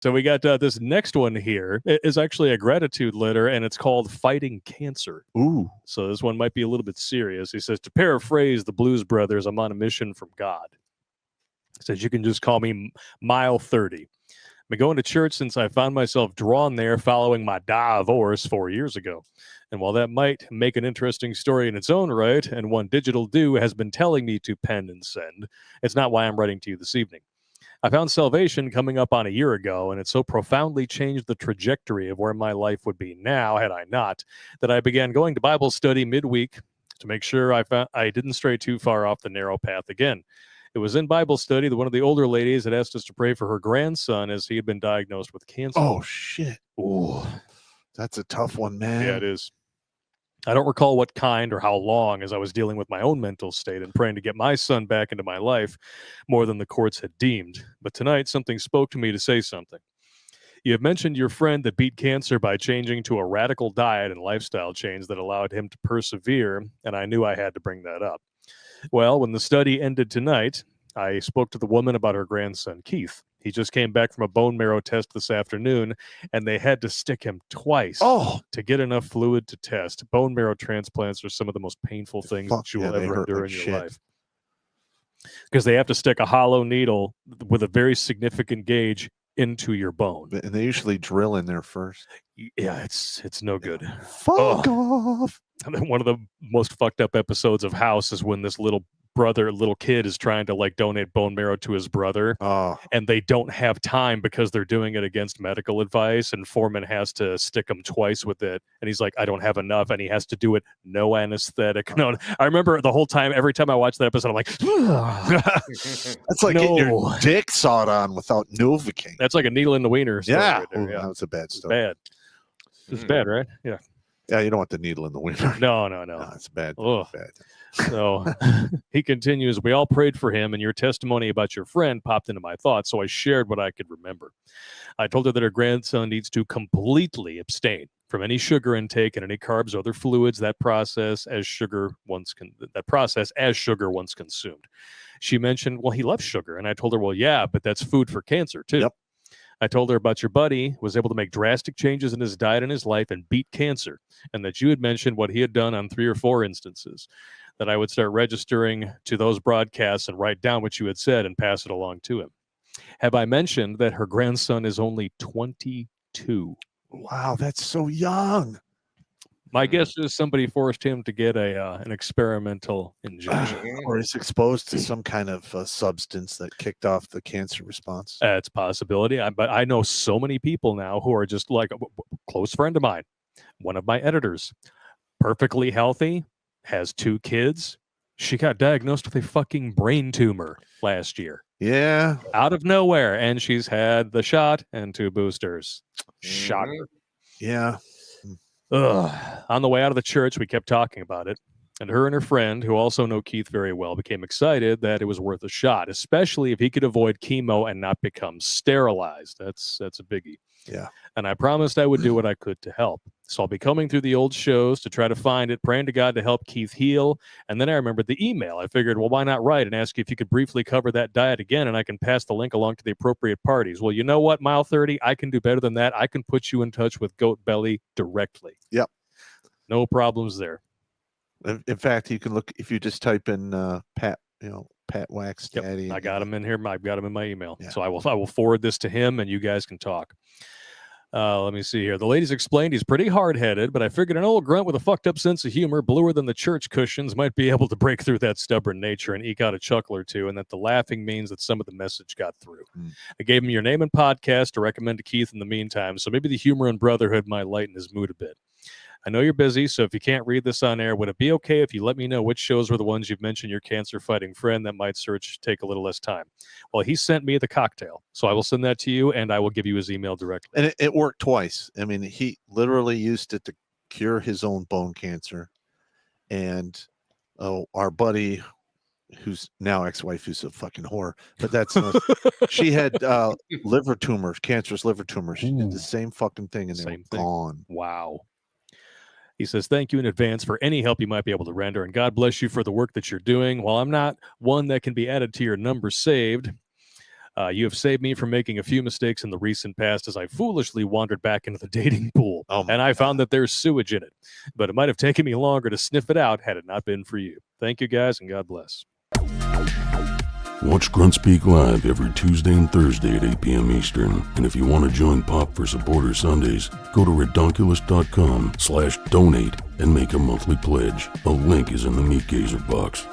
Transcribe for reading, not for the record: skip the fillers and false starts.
So we got this next one here. It is actually a gratitude letter, and it's called Fighting Cancer. Ooh. So this one might be a little bit serious. He says, to paraphrase the Blues Brothers, I'm on a mission from God. He says, you can just call me Mile 30. I've been going to church since I found myself drawn there following my divorce 4 years ago. And while that might make an interesting story in its own right, and one Digital Do has been telling me to pen and send, it's not why I'm writing to you this evening. I found salvation coming up on a year ago, and it so profoundly changed the trajectory of where my life would be now had I not, that I began going to Bible study midweek to make sure I didn't stray too far off the narrow path again. It was in Bible study that one of the older ladies had asked us to pray for her grandson as he had been diagnosed with cancer. Oh, shit. Ooh. That's a tough one, man. Yeah, it is. I don't recall what kind or how long, as I was dealing with my own mental state and praying to get my son back into my life more than the courts had deemed. But tonight, something spoke to me to say something. You have mentioned your friend that beat cancer by changing to a radical diet and lifestyle change that allowed him to persevere, and I knew I had to bring that up. Well, when the study ended tonight, I spoke to the woman about her grandson, Keith. He just came back from a bone marrow test this afternoon, and they had to stick him twice to get enough fluid to test. Bone marrow transplants are some of the most painful things that you will ever endure in your life. Because they have to stick a hollow needle with a very significant gauge into your bone. And they usually drill in there first. Yeah, it's no good. Fuck off. One of the most fucked up episodes of House is when this little kid is trying to like donate bone marrow to his brother, and they don't have time because they're doing it against medical advice, and Foreman has to stick him twice with it, and he's like, I don't have enough, and he has to do it no anesthetic. No, I remember the whole time, every time I watch that episode, I'm like, that's like getting your dick sawed on without Novocaine. That's like a needle in the wiener. Yeah. Right there. That was a bad story. Bad. It's bad, right? Yeah. Yeah, you don't want the needle in the wiener. No. It's bad. Bad. So he continues, we all prayed for him, and your testimony about your friend popped into my thoughts, so I shared what I could remember. I told her that her grandson needs to completely abstain from any sugar intake and any carbs or other fluids that process as sugar once consumed. She mentioned, well, he loves sugar, and I told her, well, yeah, but that's food for cancer too. Yep. I told her about your buddy was able to make drastic changes in his diet and his life and beat cancer, and that you had mentioned what he had done on 3 or 4 instances, that I would start registering to those broadcasts and write down what you had said and pass it along to him. Have I mentioned that her grandson is only 22? Wow, that's so young. My guess is somebody forced him to get an experimental injection. Or is exposed to some kind of substance that kicked off the cancer response. It's a possibility. But I know so many people now who are just like a close friend of mine, one of my editors, perfectly healthy, has 2 kids. She got diagnosed with a fucking brain tumor last year. Yeah. Out of nowhere. And she's had the shot and 2 boosters. Shocker. Yeah. On the way out of the church, we kept talking about it. And her friend, who also know Keith very well, became excited that it was worth a shot, especially if he could avoid chemo and not become sterilized. That's a biggie. Yeah. And I promised I would do what I could to help. So I'll be coming through the old shows to try to find it, praying to God to help Keith heal. And then I remembered the email. I figured, well, why not write and ask you if you could briefly cover that diet again, and I can pass the link along to the appropriate parties. Well, you know what, Mile 30? I can do better than that. I can put you in touch with Goat Belly directly. Yep. No problems there. In fact, you can look, if you just type in Pat Wax Daddy. Yep, I got him in here. I've got him in my email. Yeah. So I will forward this to him, and you guys can talk. Let me see here. The ladies explained he's pretty hard-headed, but I figured an old grunt with a fucked up sense of humor, bluer than the church cushions, might be able to break through that stubborn nature and eke out a chuckle or two, and that the laughing means that some of the message got through. I gave him your name and podcast to recommend to Keith in the meantime, so maybe the humor and brotherhood might lighten his mood a bit. I know you're busy, so if you can't read this on air, would it be okay if you let me know which shows were the ones you've mentioned your cancer-fighting friend that might take a little less time? Well, he sent me the cocktail, so I will send that to you, and I will give you his email directly. And it worked twice. I mean, he literally used it to cure his own bone cancer. And our buddy, who's now ex-wife, who's a fucking whore, but that's she had liver tumors, cancerous liver tumors. She did the same fucking thing, and they were gone. Wow. He says, thank you in advance for any help you might be able to render, and God bless you for the work that you're doing. While I'm not one that can be added to your number saved, You have saved me from making a few mistakes in the recent past as I foolishly wandered back into the dating pool. Oh my And I found God. that there's sewage in it. But it might have taken me longer to sniff it out had it not been for you. Thank you guys, and God bless. Watch Grunt Speak live every Tuesday and Thursday at 8 p.m. Eastern. And if you want to join Pop for Supporter Sundays, go to redonkulous.com/donate and make a monthly pledge. A link is in the Meat Gazer box.